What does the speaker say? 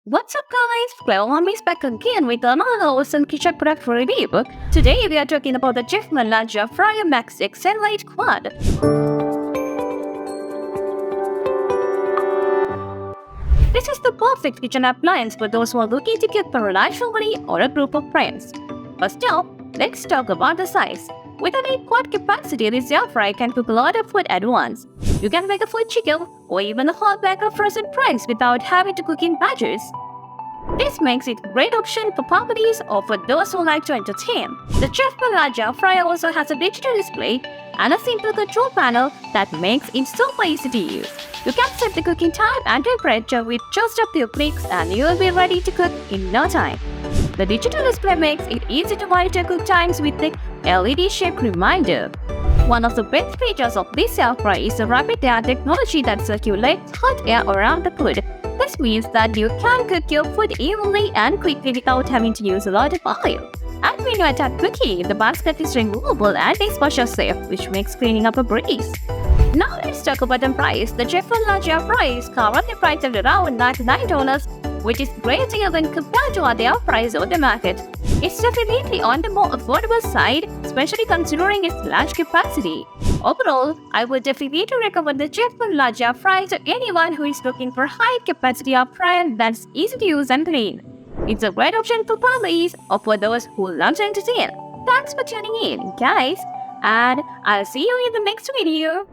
What's up guys, Clever is back again with another awesome kitchen product review. Today we are talking about the CHEFMAN Large Air Fryer Max XL Light Quad. This is the perfect kitchen appliance for those who are looking to cook for a large family or a group of friends. But now, let's talk about the size. With an 8-quart capacity, this air fryer can cook a lot of food at once. You can make a full chicken or even a whole bag of frozen fries without having to cook in batches. This makes it a great option for families or for those who like to entertain. The CHEFMAN Large Air Fryer also has a digital display and a simple control panel that makes it super easy to use. You can set the cooking time and temperature with just a few clicks and you will be ready to cook in no time. The digital display makes it easy to monitor cook times with the LED-shaped reminder. One of the best features of this air fryer is the rapid air technology that circulates hot air around the food. This means that you can cook your food evenly and quickly without having to use a lot of oil. And when you add cooking, the basket is removable and dishwasher safe, which makes cleaning up a breeze. Now let's talk about the price. The CHEFMAN Large Air Fryer is currently priced at around $99, which is great deal when compared to other air fryers on the market. It's definitely on the more affordable side, especially considering its large capacity. Overall, I would definitely recommend the CHEFMAN Large Air Fryer to anyone who is looking for a high-capacity air fryer that's easy to use and clean. It's a great option for families or for those who love to entertain. Thanks for tuning in, guys, and I'll see you in the next video.